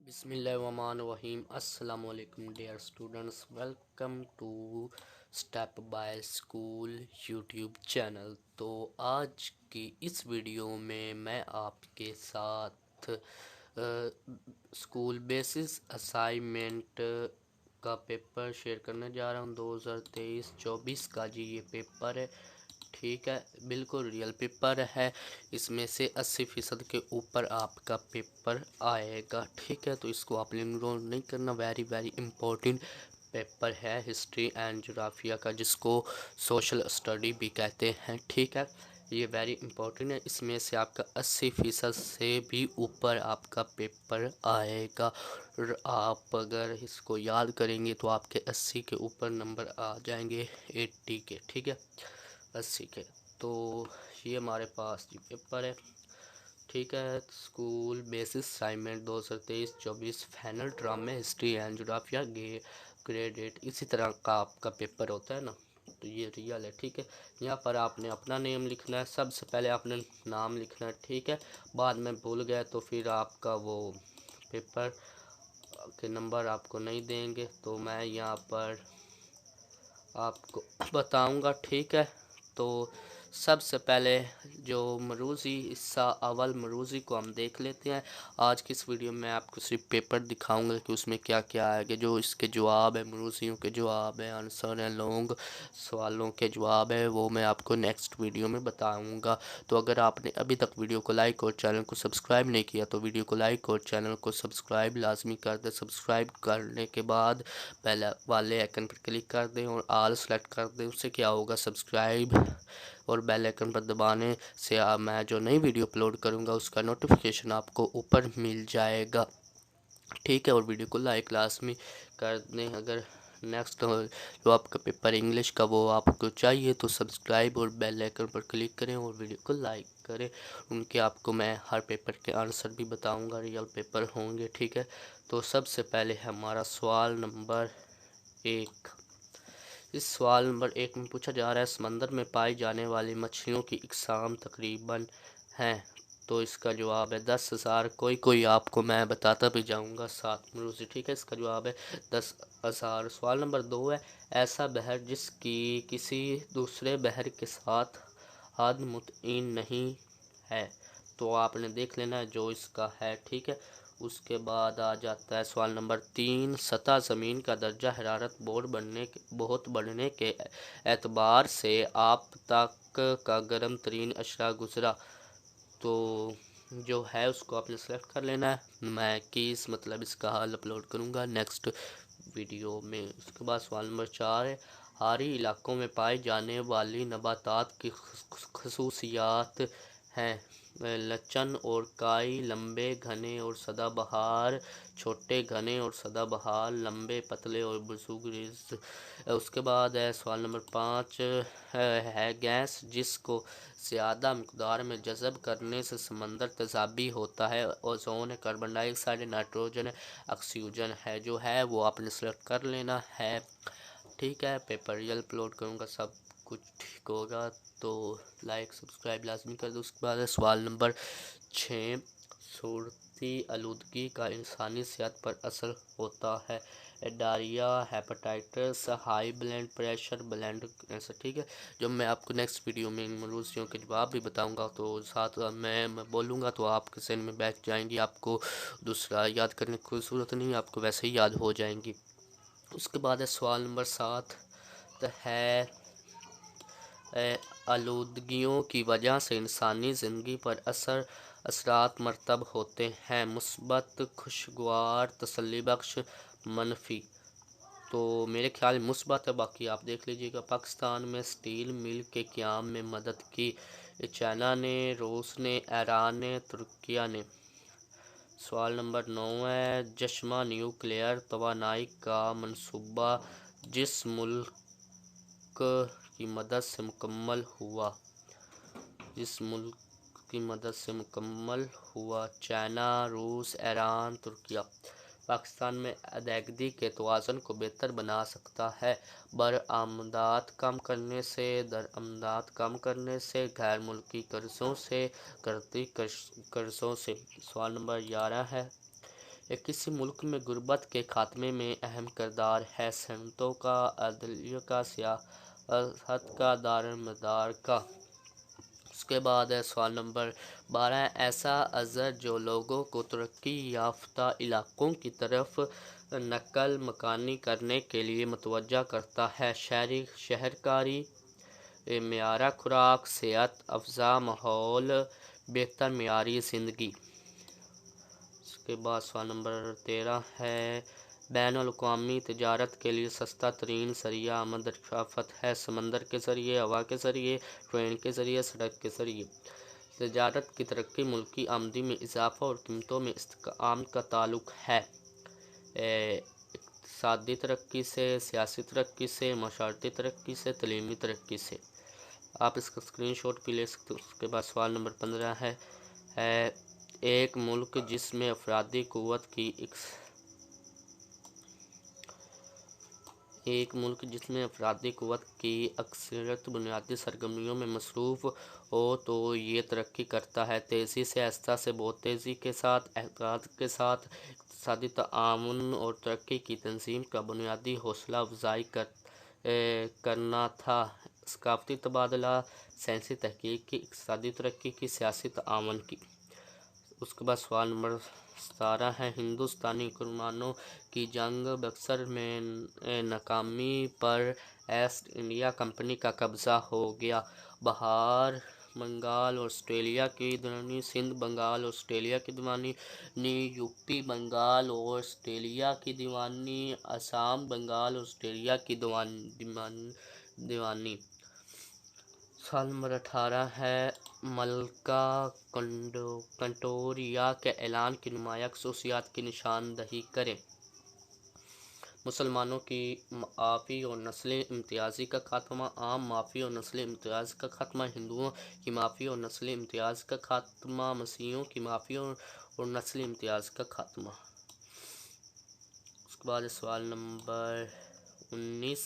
बिस्मिल्लाहिर्रहमानिर्रहीम। अस्सलाम वालेकुम dear students, welcome to step by school YouTube channel. तो आज की इस वीडियो में मैं आपके साथ स्कूल बेसिस असाइनमेंट का पेपर शेयर करने जा रहा हूँ। 2023-24 का जी ये पेपर है, ठीक है, बिल्कुल रियल पेपर है। इसमें से 80% के ऊपर आपका पेपर आएगा, ठीक है। तो इसको आप इग्नोर नहीं करना, वेरी इम्पोर्टेंट पेपर है हिस्ट्री एंड जोग्राफिया का, जिसको सोशल स्टडी भी कहते हैं, ठीक है। ये वेरी इंपॉर्टेंट है। इसमें से आपका 80% से भी ऊपर आपका पेपर आएगा और आप अगर इसको याद करेंगे तो आपके 80 के ऊपर नंबर आ जाएंगे, 80 के, ठीक है, 80 के। तो ये हमारे पास ये पेपर है, ठीक है। School basis assignment 2023-24 final drum में हिस्ट्री एंड जोग्राफिया ग्रेड 8 इसी तरह का आपका पेपर होता है ना। तो ये रियल है, ठीक है। यहाँ पर आपने अपना नेम लिखना है, सबसे पहले आपने नाम लिखना है, ठीक है। बाद में भूल गए तो फिर आपका वो पेपर के नंबर आपको नहीं देंगे, तो मैं यहाँ पर आपको बताऊंगा, ठीक है। तो सबसे पहले जो मरूज़ी हिस्सा अव्वल मरूज़ी को हम देख लेते हैं। आज की इस वीडियो में आपको सिर्फ पेपर दिखाऊंगा कि उसमें क्या क्या आएगा, जो इसके जवाब है, मरूज़ियों के जवाब है, आंसर है, लॉन्ग सवालों के जवाब है, वो मैं आपको नेक्स्ट वीडियो में बताऊंगा। तो अगर आपने अभी तक वीडियो को लाइक और चैनल को सब्सक्राइब नहीं किया तो वीडियो को लाइक और चैनल को सब्सक्राइब लाजमी कर दें। सब्सक्राइब करने के बाद पहले वाले आइकन पर क्लिक कर दें और ऑल सेलेक्ट कर दें। उससे क्या होगा, सब्सक्राइब और बेल आइकन पर दबाने से मैं जो नई वीडियो अपलोड करूंगा उसका नोटिफिकेशन आपको ऊपर मिल जाएगा, ठीक है। और वीडियो को लाइक लाजमी कर दें। अगर नेक्स्ट जो आपका पेपर इंग्लिश का वो आपको चाहिए तो सब्सक्राइब और बेल आइकन पर क्लिक करें और वीडियो को लाइक करें। उनके आपको मैं हर पेपर के आंसर भी बताऊंगा, रियल पेपर होंगे, ठीक है। तो सबसे पहले हमारा सवाल नंबर 1। इस सवाल नंबर 1 में पूछा जा रहा है, समंदर में पाई जाने वाली मछलियों की इकसाम तकरीबन हैं। तो इसका जवाब है 10,000। कोई आपको मैं बताता भी जाऊंगा साथ मरूज़ी, ठीक है। इसका जवाब है 10,000। सवाल नंबर 2 है, ऐसा बहर जिसकी किसी दूसरे बहर के साथ हद मुतईन नहीं है। तो आपने देख लेना है जो इसका है, ठीक है। उसके बाद आ जाता है सवाल नंबर 3, सतह ज़मीन का दर्जा हरारत बहुत बढ़ने के एतबार से आप तक का गर्म तरीन अशरा गुजरा। तो जो है उसको आपने सेलेक्ट कर लेना है। मैं किस मतलब इसका हल अपलोड करूँगा नेक्स्ट वीडियो में। उसके बाद सवाल नंबर 4 है, हारी इलाकों में पाई जाने वाली नबातात की खसूसियात हैं। लचन और काई, लंबे घने और सदाबहार, छोटे घने और सदाबहार, लंबे पतले और बुजुर्ग रिज। उसके बाद है सवाल नंबर 5 है, गैस जिसको ज़्यादा मकदार में जज़ब करने से समंदर तेज़ाबी होता है। ओजोन है, कार्बन डाइऑक्साइड है, नाइट्रोजन है, ऑक्सीजन है। जो है वो आपने सेलेक्ट कर लेना है, ठीक है। पेपर रियल अपलोड करूँगा, सब कुछ ठीक होगा। तो लाइक सब्सक्राइब लाजमी कर दो। उसके बाद है सवाल नंबर 6, सूरती आलूदगी का इंसानी सेहत पर असर होता है। Diarrhoea, hepatitis, high blood pressure, blood cancer, ठीक है। जब मैं आपको नेक्स्ट वीडियो में इन मरूज़ियों के जवाब भी बताऊंगा तो साथ मैं बोलूँगा तो आपके ज़हन में बैठ जाएंगी, आपको दूसरा याद करने की ज़रूरत नहीं, आपको वैसे ही याद हो जाएंगी। उसके बाद है सवाल नंबर 7 है, आलूदगियों की वजह से इंसानी ज़िंदगी पर असरात मरतब होते हैं, मुस्बत, खुशगवार, तसल्ली बख्श, मनफी। तो मेरे ख्याल में मुस्बत है, बाकी आप देख लीजिएगा। पाकिस्तान में स्टील मिल के क़याम में मदद की, चाइना ने, रूस ने, ईरान ने, तुर्किया ने। सवाल नंबर 9 है, चश्मा न्यूक्लियर तवानाई का मंसूबा जिस मुल्क की मदद से मुकम्मल हुआ, चाइना, रूस, ईरान, तुर्किया। पाकिस्तान में अदायगी के तवाज़ुन को बेहतर बना सकता है, बरआमदात कम करने से, दरामदात कम करने से, गैर मुल्की कर्ज़ों से, कर्ज़ों से। सवाल नंबर 11 है, کسی ملک میں غربت کے خاتمے میں اہم کردار ہے، صنعتوں کا، عدلیہ کا، سیاست کا، دارمدار کا۔ اس کے بعد ہے سوال نمبر 12، ایسا ازہر جو لوگوں کو ترقی یافتہ علاقوں کی طرف نقل مکانی کرنے کے لیے متوجہ کرتا ہے، شہرکاری، معیار خوراک، صحت افزا ماحول، بہتر معیاری زندگی۔ اس کے بعد سوال نمبر 13 ہے، بین الاقوامی تجارت کے لیے سستا ترین ذریعہ آمد دریافت ہے، سمندر کے ذریعے، ہوا کے ذریعے، ٹرین کے ذریعے، سڑک کے ذریعے۔ تجارت کی ترقی ملکی آمدنی میں اضافہ اور قیمتوں میں استحکام کا تعلق ہے، اقتصادی ترقی سے، سیاسی ترقی سے، معاشرتی ترقی سے، تعلیمی ترقی سے۔ آپ اس کا اسکرین شاٹ بھی لے سکتے ہو۔ اس کے بعد سوال نمبر 15 ہے، ایک ملک جس میں افرادی قوت کی اکثریت بنیادی سرگرمیوں میں مصروف ہو تو یہ ترقی کرتا ہے، تیزی سے، آہستہ سے، بہت تیزی کے ساتھ، احتیاط کے ساتھ۔ اقتصادی تعاون اور ترقی کی تنظیم کا بنیادی حوصلہ افزائی کرنا تھا، ثقافتی تبادلہ، سائنسی تحقیق کی، اقتصادی ترقی کی، سیاسی تعاون کی۔ اس کے بعد سوال نمبر 17 ہے، ہندوستانی حکمرانوں کی جنگ بکسر میں ناکامی پر ایسٹ انڈیا کمپنی کا قبضہ ہو گیا، بہار بنگال اور آسٹریلیا کی دیوانی، سندھ بنگال اور آسٹریلیا کی دیوانی، یو پی بنگال اور آسٹریلیا کی دیوانی، آسام بنگال اور آسٹریلیا کی دیوانی۔ سوال نمبر 18 ہے، ملکہ کنٹوریا کے اعلان کی نمایاں خصوصیات کی نشاندہی کریں۔ مسلمانوں کی معافی اور نسلی امتیازی کا خاتمہ، عام معافی اور نسلی امتیاز کا خاتمہ، ہندوؤں کی معافی اور نسلی امتیاز کا خاتمہ، مسیحیوں کی معافی اور نسلی امتیاز کا خاتمہ۔ اس کے بعد سوال نمبر 19،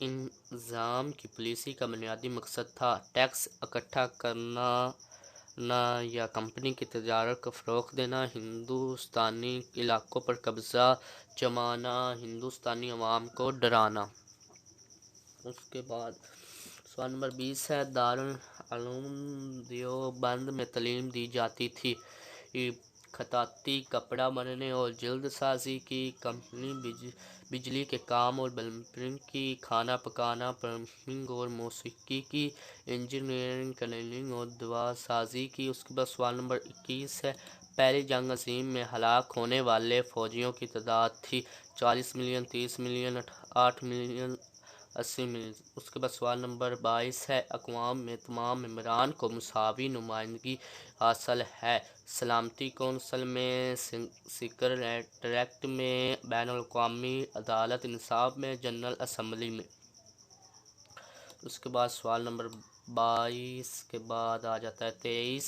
انضمام کی پالیسی کا بنیادی مقصد تھا، ٹیکس اکٹھا کرنا یا کمپنی کی تجارت کو فروغ دینا، ہندوستانی علاقوں پر قبضہ جمانا، ہندوستانی عوام کو ڈرانا۔ اس کے بعد سوال نمبر 20 ہے، دارالعلوم دیوبند میں تعلیم دی جاتی تھی، خطاطی، کپڑا بنانے اور جلد سازی کی، کمپنی، بجلی کے کام اور پلمبرنگ کی، کھانا پکانا، پلمبرنگ اور موسیقی کی، انجینئرنگ، کلیننگ اور دوا سازی کی۔ اس کے بعد سوال نمبر 21 ہے، پہلی جنگ عظیم میں ہلاک ہونے والے فوجیوں کی تعداد تھی، 40 ملین، 30 ملین، 8 ملین، 80 ملین۔ اس کے بعد سوال نمبر 22 ہے، اقوام میں تمام ممبران کو مساوی نمائندگی حاصل ہے، سلامتی کونسل میں، سیکریٹریٹ میں، بین الاقوامی عدالت انصاف میں، جنرل اسمبلی میں۔ اس کے بعد سوال نمبر 22 کے بعد آ جاتا ہے 23،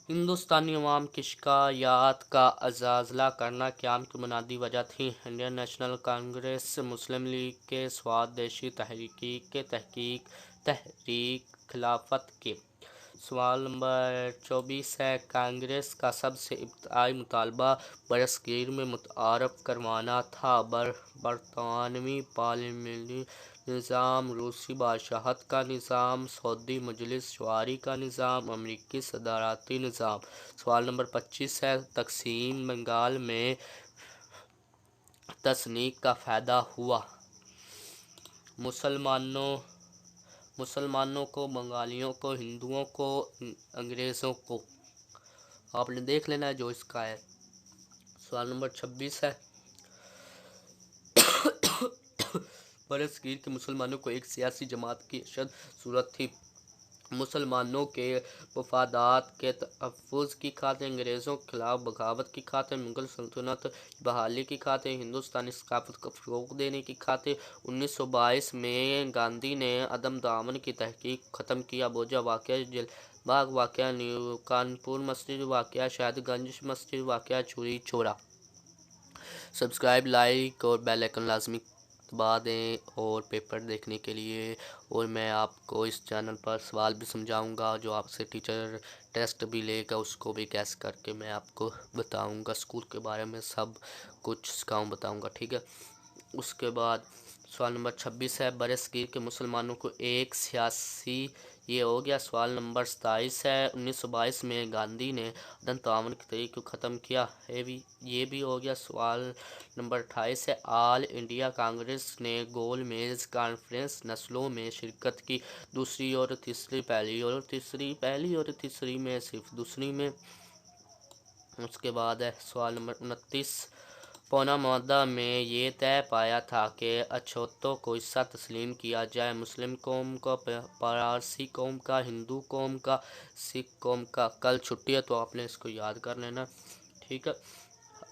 ہندوستانی عوام کی شکایات کا ازالہ کرنا قیام کی بنیادی وجہ تھی، انڈین نیشنل کانگریس، مسلم لیگ کے، سوادیشی تحریک خلافت کے۔ سوال نمبر 24 ہے، کانگریس کا سب سے ابتدائی مطالبہ برصغیر میں متعارف کروانا تھا، برطانوی پارلیمانی نظام، روسی بادشاہت کا نظام، سعودی مجلس شواری کا نظام، امریکی صدارتی نظام۔ سوال نمبر 25 ہے، تقسیم بنگال میں تصنیع کا فائدہ ہوا، مسلمانوں کو، بنگالیوں کو، ہندوؤں کو، انگریزوں کو۔ آپ نے دیکھ لینا ہے جو اس کا ہے۔ سوال نمبر 26 ہے، برصغیر کے مسلمانوں کو ایک سیاسی جماعت کی اشد ضرورت تھی، مسلمانوں کے مفادات کے تحفظ کی خاطر، انگریزوں کے خلاف بغاوت کی خاطر، مغل سلطنت کی بحالی کی خاطر، ہندوستانی ثقافت کو فروغ دینے کی خاطر۔ 1922 میں گاندھی نے عدم تعاون کی تحریک ختم کی، ابوجا واقعہ، جلیاں باغ واقعہ، کانپور مسجد واقعہ، شہید گنج مسجد واقعہ، چوری چورا۔ سبسکرائب، لائک اور بیل آئیکن لازمی दबा दें और पेपर देखने के लिए। और मैं आपको इस चैनल पर सवाल भी समझाऊंगा, जो आपसे टीचर टेस्ट भी लेगा उसको भी गैस करके मैं आपको बताऊंगा, स्कूल के बारे में सब कुछ बताऊंगा, ठीक है। उसके बाद सवाल नंबर 26 है, बरसगीर के मुसलमानों को एक सियासी, ये हो गया। सवाल नंबर 27 है, 1922 में गांधी ने अदम ताउन के तहरीक को ख़त्म किया, ये भी हो गया। सवाल नंबर 28 है, ऑल इंडिया कांग्रेस ने गोल मेज कॉन्फ्रेंस नस्लों में शिरकत की, दूसरी और तीसरी, पहली और तीसरी में सिर्फ दूसरी में। उसके बाद है सवाल नंबर 29, पौना मौदा में ये तय पाया था कि अछूतों को हिस्सा तस्लीम किया जाए, मुस्लिम कौम का, पारसी कौम का, हिंदू कौम का, सिख कौम का। कल छुट्टी है तो आपने इसको याद कर लेना, ठीक है।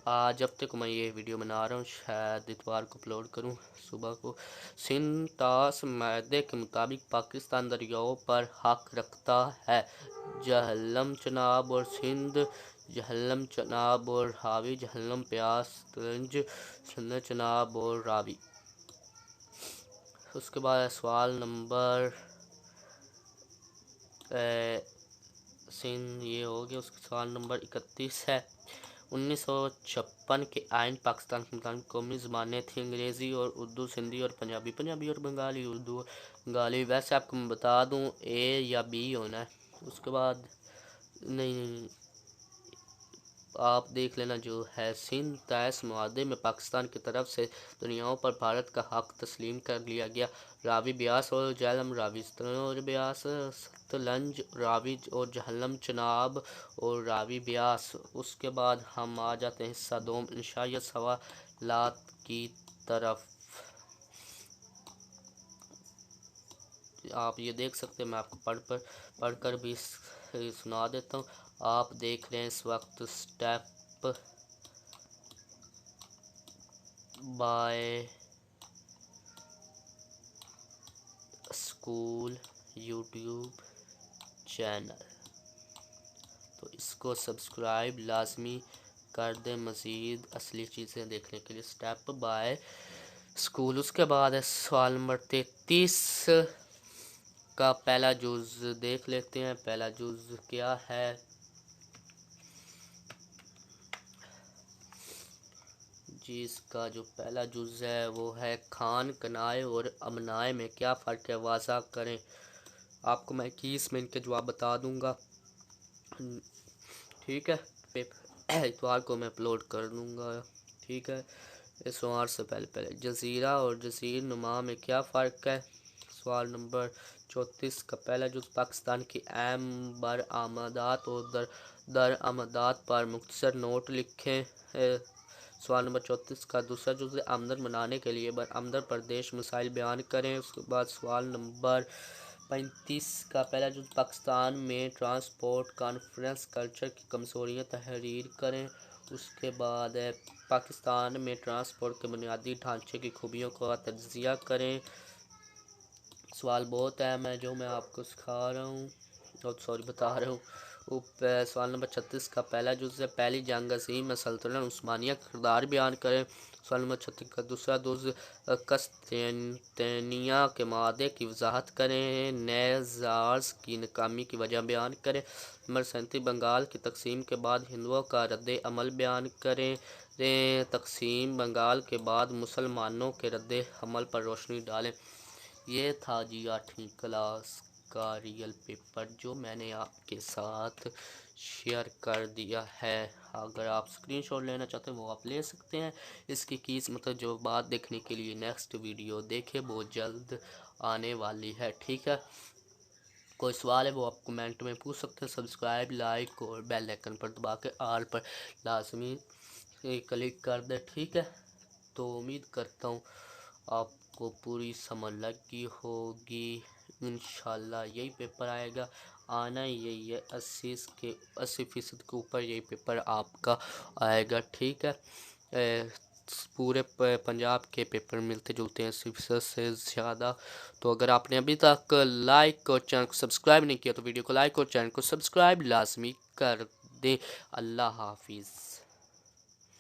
आज जब तक मैं ये वीडियो बना रहा हूँ, शायद इतवार को अपलोड करूँ सुबह को। सिंध तास माहदे के मुताबिक पाकिस्तान दरियाओं पर हक रखता है, जहलम चनाब और सिंध, जहलम चनाब और रावी, जहलम प्यास तंज, सिंध चनाब और रावी। उसके बाद सवाल नंबर सिंध ये हो गया। उसके सवाल नंबर 31 है, 1956 के आइन पाकिस्तान के मुताबिक कौमी ज़बानें थी अंग्रेज़ी और उर्दू, सिंधी और पंजाबी और बंगाली, उर्दू और बंगाली। वैसे आपको मैं बता दूं ए या बी होना है। उसके बाद नहीं, आप देख लेना जो है, सिंध तैस मुआहदे में पाकिस्तान की तरफ से दुनियाओं पर भारत का हक तस्लीम कर लिया गया। रावी ब्यास और झेलम, रावी और ब्यास, सतलंज रावी और झेलम चनाब और रावी ब्यास। उसके बाद हम आ जाते हैं हिस्सा दोम, इंशाइया सवालात की तरफ। आप ये देख सकते हैं, मैं आपको पढ़कर भी सुना देता हूँ। आप देख रहे हैं इस वक्त step by school YouTube channel, तो इसको सब्सक्राइब लाजमी कर दें मज़ीद असली चीज़ें देखने के लिए। Step by school. उसके बाद है सवाल नंबर 33 का पहला जुज़ देख लेते हैं। पहला जुज़ क्या है? जी, इसका जो पहला जुज़ है वो है, खान कनाए और अमनाए में क्या फ़र्क है, वाज़ा करें। आपको मैं 21 मिनट के जवाब बता दूंगा, ठीक है। इतवार को मैं अपलोड कर दूंगा, ठीक है। इतवार से पहले जज़ीरा और जज़ीर नुमा में क्या फ़र्क है। सवाल नंबर 34 का पहला जुज़, पाकिस्तान की अहम बरआमदात और दरआमदात पर मुख्तसर नोट लिखें। सवाल नंबर 34 का दूसरा जुज़, आमदन बनाने के लिए बरआमदन प्रदेश मसाइल बयान करें। उसके बाद सवाल नंबर 35 का पहला जुज़, पाकिस्तान में ट्रांसपोर्ट कॉन्फ्रेंस कल्चर की कमज़ोरियाँ तहरीर करें। उसके बाद है, पाकिस्तान में ट्रांसपोर्ट के बुनियादी ढांचे की खूबियों का तज्ज़िया करें। सवाल बहुत अहम है जो मैं आपको सिखा रहा हूँ, बता रहा हूँ। सवाल नंबर 36 का पहला जुज़ है, पहली जंग अज़ीम में सल्तनत उस्मानिया का किरदार बयान करें। सवाल नंबर 36 का दूसरा जुज़, कस्तानिया के मादे की वजाहत करें। नए ज़ार्स की नाकामी की वजह बयान करें। नंबर 37, बंगाल की तकसीम के बाद हिंदुओं का रद्द अमल बयान करें। तकसीम बंगाल के बाद मुसलमानों के रद्द अमल पर रोशनी डालें। ये था जी 8वीं क्लास का रियल पेपर जो मैंने आपके साथ शेयर कर दिया है। अगर आप स्क्रीनशॉट लेना चाहते हैं वो आप ले सकते हैं। इसकी कीस मतलब जो बात देखने के लिए नेक्स्ट वीडियो देखें, बहुत जल्द आने वाली है, ठीक है। कोई सवाल है वो आप कमेंट में पूछ सकते हैं। सब्सक्राइब, लाइक और बेल आइकन पर दबा के ऑल पर लाजमी क्लिक कर दे, ठीक है। तो उम्मीद करता हूँ आपको पूरी समझ लगी होगी। इंशाल्लाह यही पेपर आएगा, आना यही है, 80% के ऊपर यही पेपर आपका आएगा, ठीक है। पूरे पंजाब के पेपर मिलते जुलते हैं 80% से ज़्यादा। तो अगर आपने अभी तक लाइक और चैनल को सब्सक्राइब नहीं किया तो वीडियो को लाइक और चैनल को सब्सक्राइब लाजमी कर दें। अल्लाह हाफिज़।